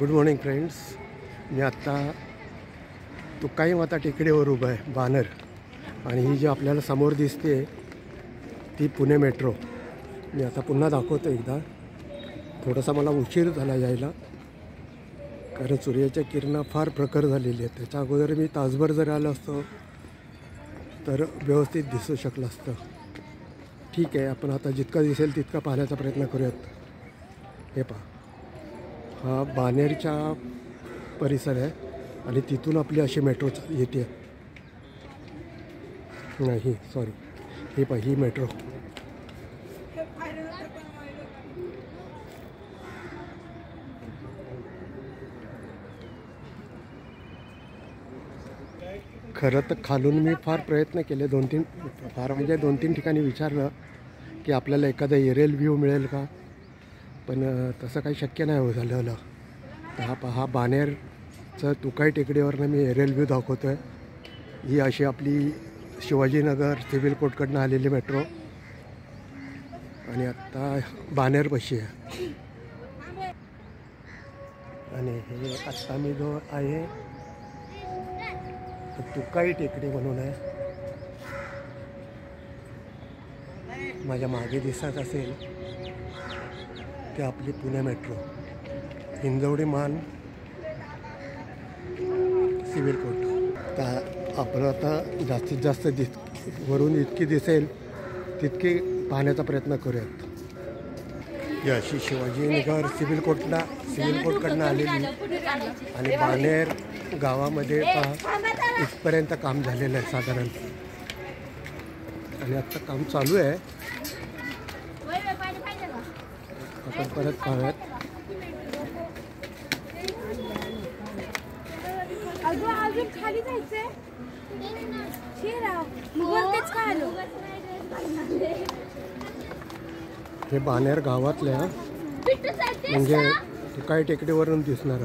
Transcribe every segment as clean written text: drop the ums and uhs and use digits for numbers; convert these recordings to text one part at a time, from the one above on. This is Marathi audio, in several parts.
Good morning friends. मी आत्ता तुकाई माता टेकडीवर उभा आहे, बानर. आणि ही जी आपल्याला समोर दिसते ती पुणे मेट्रो. मी आता पुन्हा दाखवतो एकदा. थोडासा मला उशीर झाला यायला, कारण सूर्याच्या किरणं फार प्रखर झालेली आहेत. त्याच्या अगोदर मी तासभर जर आलो असतो तर व्यवस्थित दिसू शकलं असतं. ठीक आहे, आपण आता जितका दिसेल तितका पाहण्याचा प्रयत्न करूयात. हे पहा, हा बानेरचा परिसर आहे आणि तिथून आपली अशी मेट्रो येते. नाही सॉरी, हे पहा, ही मेट्रो. खरं तर खालून मी फार प्रयत्न केले, दोन तीन ठिकाणी विचारलं की आपल्याला एखादा एरियल व्ह्यू मिळेल का, पण तसं काही शक्य नाही झालं. तर हा बानेरचं तुकाई टेकडीवरनं मी एरियल व्ह्यू दाखवतो आहे. ही अशी आपली शिवाजीनगर सिव्हिल कोर्टकडनं आलेली मेट्रो आणि आत्ता बानेरपाशी आहे. आणि हे आत्ता मी जो आहे तुकाई टेकडी म्हणून आहे. माझ्या मागे दिसत असेल ते आपली पुणे मेट्रो, हिंजवडी मान सिव्हिल कोर्ट. तर आपण आता जास्तीत जास्त वरून इतकी दिसेल तितकी पाहण्याचा प्रयत्न करूयात. ही अशी शिवाजीनगर सिव्हिल कोर्टकडनं आलेली आणि बानेर गावामध्ये इथपर्यंत काम झालेलं आहे साधारण. आणि आत्ता काम चालू आहे. आपण परत पाहूयात. अजून खाली जायचंय. हे बानेर गावातल्या म्हणजे तुकाई टेकडीवरून दिसणार.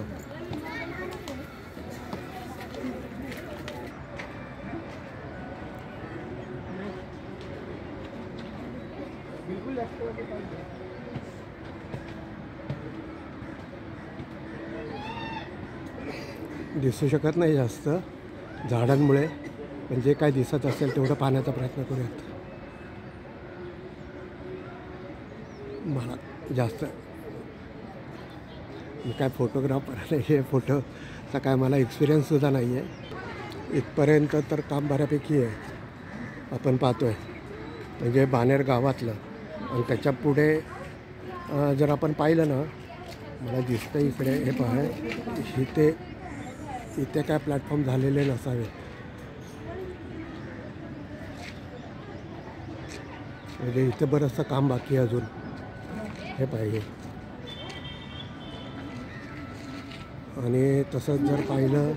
दिसू शकत नाही जास्त झाडांमुळे, पण जे काय दिसत असेल तेवढं पाहण्याचा प्रयत्न करूयात. मला जास्त मी काय फोटोग्राफर नाही आहे, फोटोचा काय मला एक्सपिरियन्ससुद्धा नाही आहे. इथपर्यंत तर काम बऱ्यापैकी आहे आपण पाहतो आहे, म्हणजे बानेर गावातलं. आणि त्याच्या पुढे जर आपण पाहिलं ना, मला दिसतं इकडे हे पहा, इथे काय प्लॅटफॉर्म झालेले नसावे. म्हणजे इथे बरंचसं काम बाकी आहे अजून. हे पाहिजे. आणि तसंच जर पाहिलं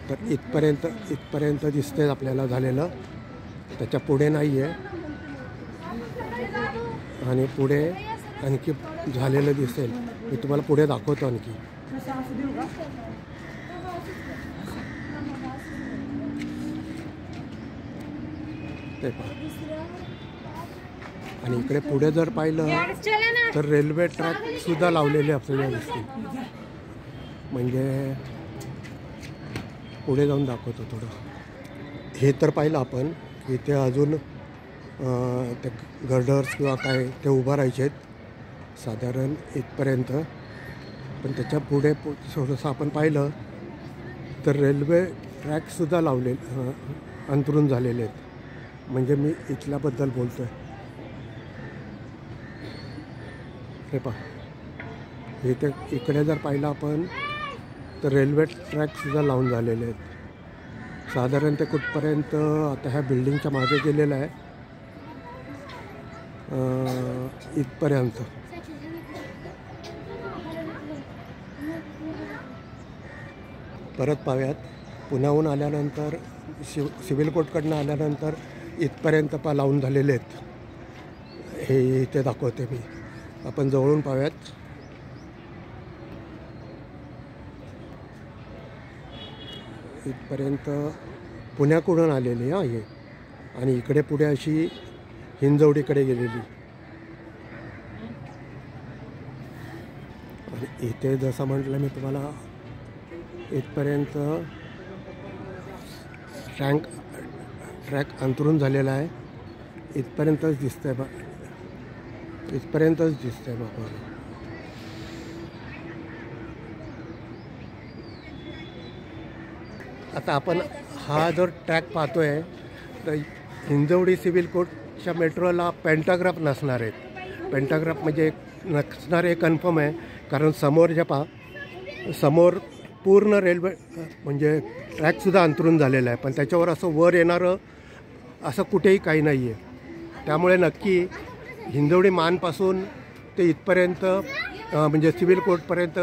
तर इथपर्यंत दिसते आपल्याला झालेलं. त्याच्या पुढे नाही आहे आणि पुढे आणखी झालेलं दिसेल. मी तुम्हाला पुढे दाखवतो आणखी. ते पहा. आणि इकडे पुढे जर पाहिलं तर रेल्वे ट्रॅकसुद्धा लावलेले आपल्याला दिसतील. म्हणजे पुढे जाऊन दाखवतो थोडं. हे तर पाहिलं आपण, इथे अजून ते गर्डर्स किंवा काय ते उभं राहायचे आहेत साधारण इथपर्यंत. पण त्याच्या पुढे थोडंसं आपण पाहिलं तर रेल्वे ट्रॅकसुद्धा अंतरून झालेले आहेत. म्हणजे मी इथल्याबद्दल बोलतो आहे. हे पहा, इकडे जर पाहिलं आपण तर रेल्वे ट्रॅकसुद्धा लावून झालेले आहेत. साधारण ते कुठपर्यंत आता ह्या बिल्डिंगच्या मागे गेलेलं आहे, इथपर्यंत. परत पाहूयात. पुण्याहून आल्यानंतर सिव्हिल कोर्टकडनं आल्यानंतर इथपर्यंत लावून झालेले आहेत. हे इथे दाखवते मी. आपण जवळून पाहूयात. इथपर्यंत पुण्याकडून आलेली हे. आणि इकडे पुढे अशी हिंजवडीकडे गेलेली. आणि इथे जसं म्हटलं मी तुम्हाला इथपर्यंत ट्रॅक अंतरून झालेला आहे. इथपर्यंतच दिसतंय बा, इथपर्यंतच दिसतंय बाबा. आता आपण हा जो ट्रॅक पाहतोय तर हिंजवडी सिव्हिल कोर्टच्या मेट्रोला पेंटाग्राफ नसणार आहेत. पेंटाग्राफ म्हणजे नसणार हे कन्फर्म आहे, कारण समोर समोर पूर्ण रेल्वे म्हणजे ट्रॅकसुद्धा अंतरून झालेला आहे, पण त्याच्यावर असं वर येणारं असं कुठेही काही नाही आहे. त्यामुळे नक्की हिंजवडी मानपासून ते इथपर्यंत म्हणजे सिव्हिल कोर्टपर्यंत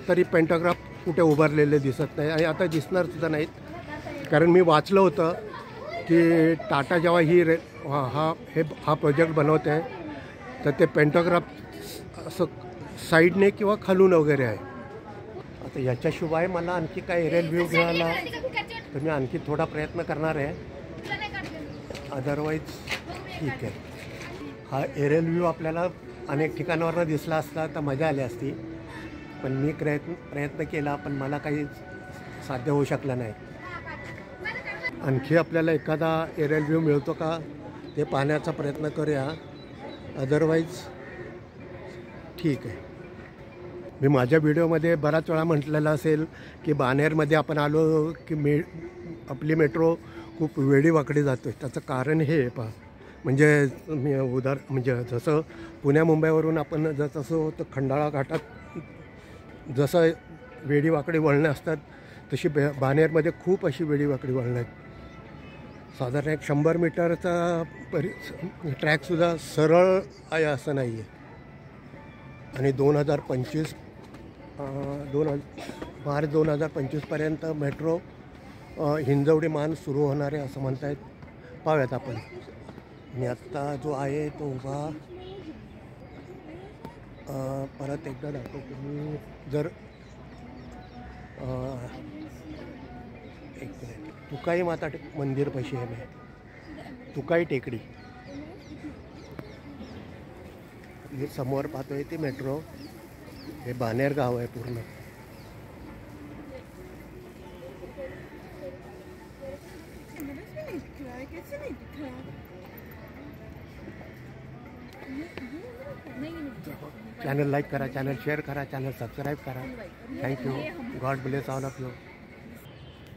तरी पेंटाग्राफ कुठे उभारलेले दिसत नाही आणि आता दिसणारसुद्धा नाहीत. कारण मी वाचलं होतं की टाटा जेव्हा हा प्रोजेक्ट बनवत आहे तर ते पेंटाग्राफ असं साईडने किंवा खालून वगैरे आहे. आता याच्याशिवाय मला आणखी काय एरियल व्ह्यू मिळाला तर मी आणखी थोडा प्रयत्न करणार आहे, अदरवाईज ठीक आहे. हा एरियल व्ह्यू आपल्याला अनेक ठिकाणावरनं दिसला असता तर मजा आली असती, पण मी प्रयत्न केला पण मला काही साध्य होऊ शकलं नाही. आणखी आपल्याला एखादा एरियल व्ह्यू मिळतो का ते पाहण्याचा प्रयत्न करूया, अदरवाईज ठीक आहे. मी माझ्या व्हिडिओमध्ये बराच वेळा म्हटलेलं असेल की बाणेरमध्ये आपण आलो की आपली मेट्रो खूप वेडीवाकडी जातो. त्याचं कारण हे आहे पहा, म्हणजे म्हणजे जसं पुण्या मुंबईवरून आपण जसं होतं खंडाळा घाटात जसं वेडीवाकडी वळणं असतात तशी बाणेरमध्ये खूप अशी वेडीवाकडी वळणं आहेत. साधारण एक 100 मीटरचा ट्रॅकसुद्धा सरळ आहे असं नाही आहे. आणि 2025 मार्च 2025पर्यंत मेट्रो हिंजवडी मान सुरू होणार आहे असं म्हणतायत. पाहूयात आपण. मी आत्ता जो आहे तो उभा परत एकदा दाखवतो. मी जर एक मिनिट, तुकाई माता मंदिरपाशी आहे मी, तुकाई टेकडी. हे समोर पाहतोय ती मेट्रो, हे बाणेर गाव आहे पूर्ण. चॅनल लाईक करा, चॅनल शेअर करा, चॅनल सबस्क्राईब करा. Thank you. God bless all of you.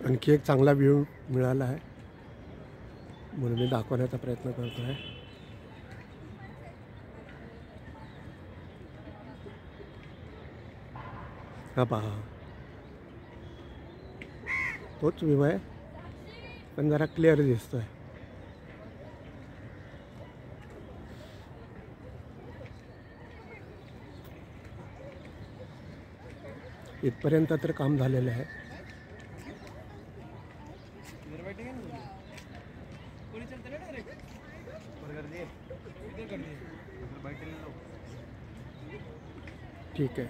आणखी एक चांगला व्ह्यू मिळाला आहे म्हणून मी दाखवण्याचा प्रयत्न करतो आहे. हा पहा, तोच व्ह्यू आहे पण जरा क्लिअर दिसतो आहे. इथपर्यंत तर काम झालेलं आहे. ठीक आहे.